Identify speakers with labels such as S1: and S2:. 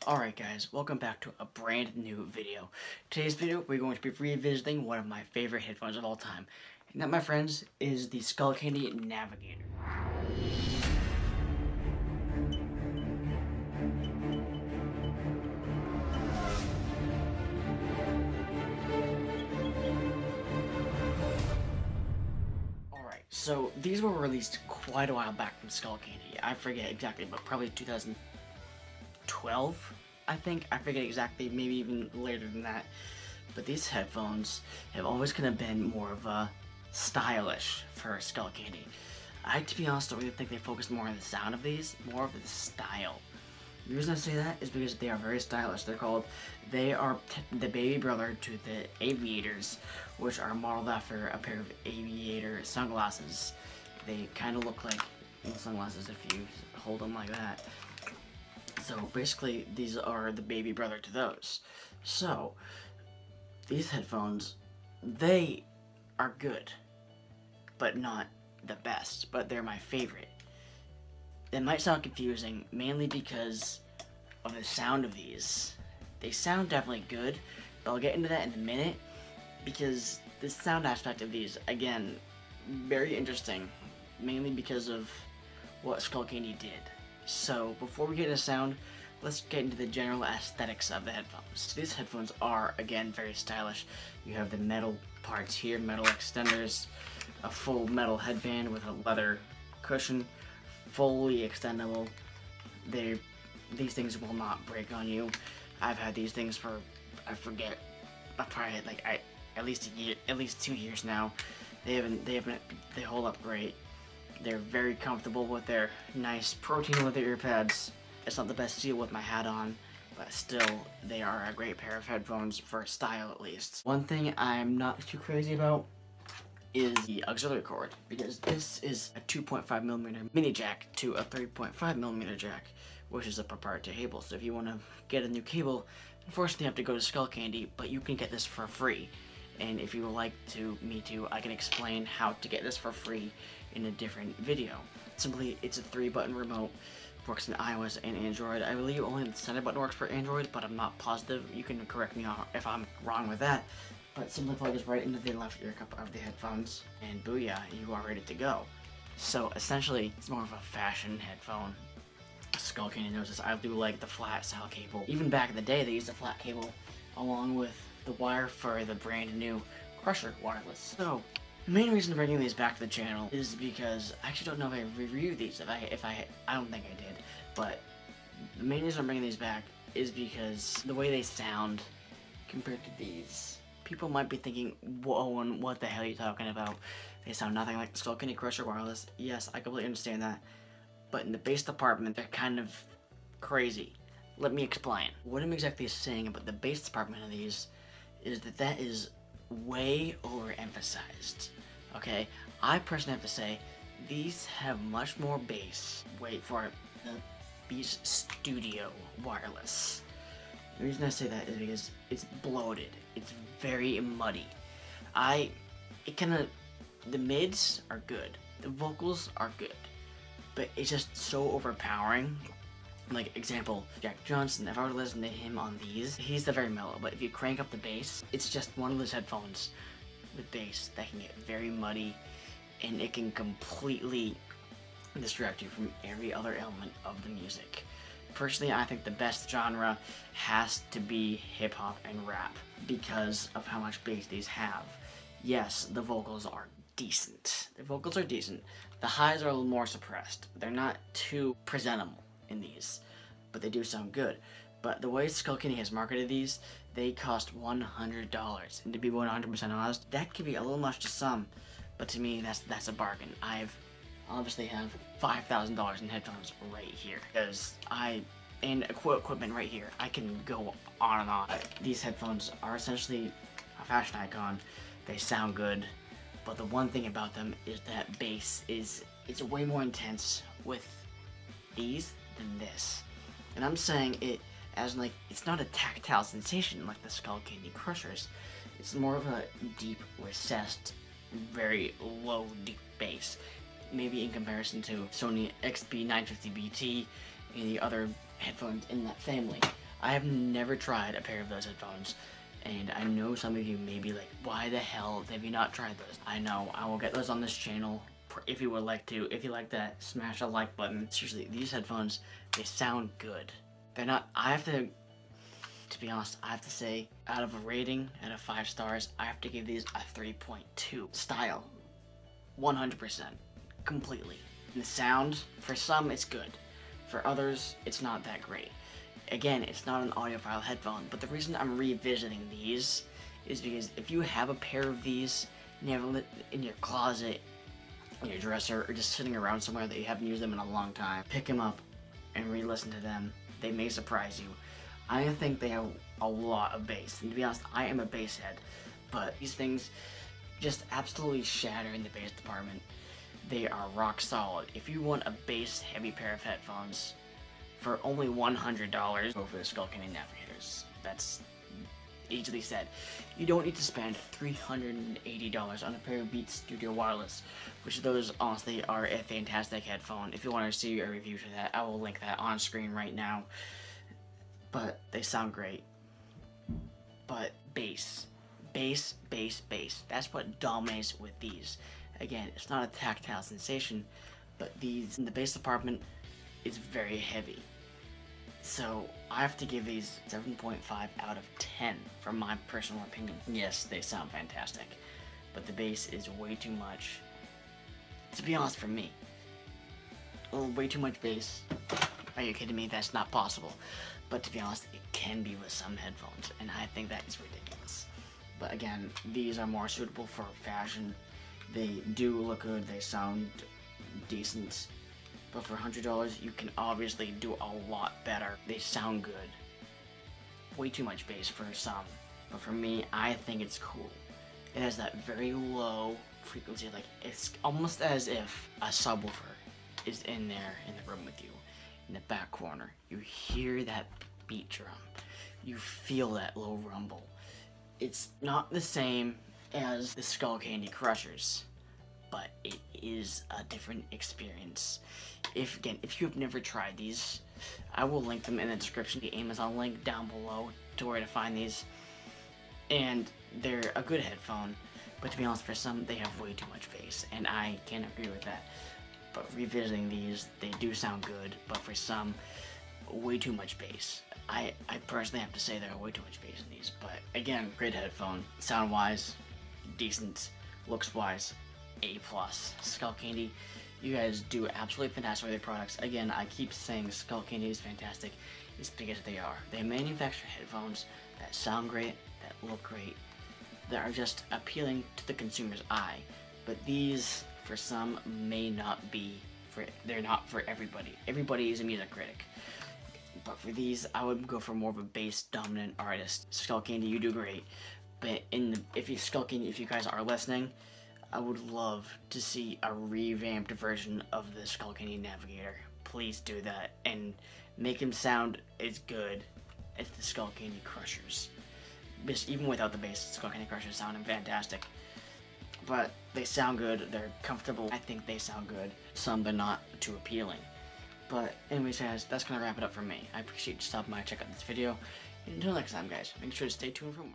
S1: Alright guys, welcome back to a brand new video. Today's video, we're going to be revisiting one of my favorite headphones of all time. And that, my friends, is the Skullcandy Navigator. Alright, so these were released quite a while back from Skullcandy. I forget exactly, but probably 2012, I think. I forget exactly, maybe even later than that. But these headphones have always kind of been more of a stylish for Skullcandy. To be honest, don't really think they focus more on the sound of these, more of the style. The reason I say that is because they are very stylish. They are the baby brother to the aviators, which are modeled after a pair of aviator sunglasses. They kind of look like sunglasses if you hold them like that. So basically, these are the baby brother to those. So, these headphones, they are good, but not the best, but they're my favorite. It might sound confusing, mainly because of the sound of these. They sound definitely good, but I'll get into that in a minute, because the sound aspect of these, again, very interesting, mainly because of what Skullcandy did. So, before we get into sound, let's get into the general aesthetics of the headphones. So these headphones are, again, very stylish. You have the metal parts here, metal extenders, a full metal headband with a leather cushion, fully extendable. These things will not break on you. I've had these things for, I forget, I've probably had like at least a year, at least 2 years now. They hold up great. They're very comfortable with their nice protein leather ear pads. It's not the best feel with my hat on, but still, they are a great pair of headphones for style at least. One thing I'm not too crazy about is the auxiliary cord, because this is a 2.5mm mini jack to a 3.5mm jack, which is a proprietary cable. So if you want to get a new cable, unfortunately you have to go to Skullcandy, but you can get this for free. And if you would like me to, I can explain how to get this for free in a different video. Simply, it's a 3-button remote, works in iOS and Android. I believe only the center button works for Android, but I'm not positive. You can correct me if I'm wrong with that. But simply plug this right into the left ear cup of the headphones, and booyah, you are ready to go. So essentially, it's more of a fashion headphone. Skullcandy knows this. I do like the flat style cable. Even back in the day, they used a flat cable along with the wire for the brand new Crusher wireless. So, the main reason I'm bringing these back to the channel is because I actually don't know if I reviewed these. I don't think I did. But the main reason I'm bringing these back is because the way they sound compared to these. People might be thinking, whoa, what the hell are you talking about? They sound nothing like the Skullcandy Crusher wireless. Yes, I completely understand that. But in the bass department, they're kind of crazy. Let me explain. What I'm exactly saying about the bass department of these is that is way overemphasized. Okay? I personally have to say, these have much more bass. Wait for it. The Beats Studio wireless. The reason I say that is because it's bloated. It's very muddy. The mids are good. The vocals are good. But it's just so overpowering. Like, example, Jack Johnson, if I were to listen to him on these, he's the very mellow, but if you crank up the bass, it's just one of those headphones with bass that can get very muddy, and it can completely distract you from every other element of the music. Personally, I think the best genre has to be hip-hop and rap because of how much bass these have. Yes, the vocals are decent. The vocals are decent. The highs are a little more suppressed. They're not too presentable in these, but they do sound good. But the way Skullcandy has marketed these, they cost $100. And to be 100% honest, that could be a little much to some, but to me, that's a bargain. I've obviously have $5,000 in headphones right here, and equipment right here. I can go on and on. These headphones are essentially a fashion icon. They sound good, but the one thing about them is that bass it's way more intense with these than this. And I'm saying it as like, it's not a tactile sensation like the Skullcandy Crushers. It's more of a deep, recessed, very low, deep bass. Maybe in comparison to Sony XB950BT and the other headphones in that family. I have never tried a pair of those headphones, and I know some of you may be like, why the hell have you not tried those? I know, I will get those on this channel if you would like to. If you like that, smash a like button. Seriously, these headphones, they sound good. They're not, to be honest, I have to say, out of a rating, out of 5 stars, I have to give these a 3.2. Style, 100%, completely. The sound, for some, it's good. For others, it's not that great. Again, it's not an audiophile headphone, but the reason I'm revisiting these is because if you have a pair of these in your closet, in your dresser, or just sitting around somewhere that you haven't used them in a long time, pick them up and re-listen to them. They may surprise you. I think they have a lot of bass, and to be honest, I am a bass head, but these things just absolutely shatter in the bass department. They are rock solid. If you want a bass heavy pair of headphones for only $100, go for the Skullcandy Navigators. That's easily said. You don't need to spend $380 on a pair of Beats Studio Wireless, which those honestly are a fantastic headphone. If you want to see a review for that, I will link that on screen right now. But they sound great. But bass. Bass, bass, bass. That's what dominates with these. Again, it's not a tactile sensation, but these in the bass department is very heavy. So I have to give these 7.5 out of 10 from my personal opinion. Yes, they sound fantastic, but the bass is way too much. To be honest, for me, way too much bass. Are you kidding me? That's not possible. But to be honest, it can be with some headphones, and I think that is ridiculous. But again, these are more suitable for fashion. They do look good, they sound decent, but for $100 you can obviously do a lot better. They sound good. Way too much bass for some, but for me, I think it's cool. It has that very low frequency, like it's almost as if a subwoofer is in there in the room with you. In the back corner, you hear that beat drum, you feel that low rumble. It's not the same as the Skullcandy Crushers, but it is a different experience. If you have never tried these, I will link them in the description, the Amazon link down below to where to find these. And they're a good headphone, but to be honest, for some, they have way too much bass, and I can't agree with that. But revisiting these, they do sound good, but for some, way too much bass. I personally have to say there are way too much bass in these, but again, great headphone. Sound-wise, decent. Looks-wise, A+. Skullcandy, you guys do absolutely fantastic with their products. Again, I keep saying Skullcandy is fantastic. It's because they are. They manufacture headphones that sound great, that look great, that are just appealing to the consumer's eye. But these, for some, may not be they're not for everybody. Everybody is a music critic. But for these, I would go for more of a bass dominant artist. Skullcandy, you do great. But if you guys are listening, I would love to see a revamped version of the Skullcandy Navigator. Please do that and make him sound as good as the Skullcandy Crushers. Because even without the bass, the Skullcandy Crushers sound fantastic. But they sound good, they're comfortable. I think they sound good. Some, they're not too appealing. But anyways guys, that's gonna wrap it up for me. I appreciate you stopping by and check out this video. And until next time guys, make sure to stay tuned for more.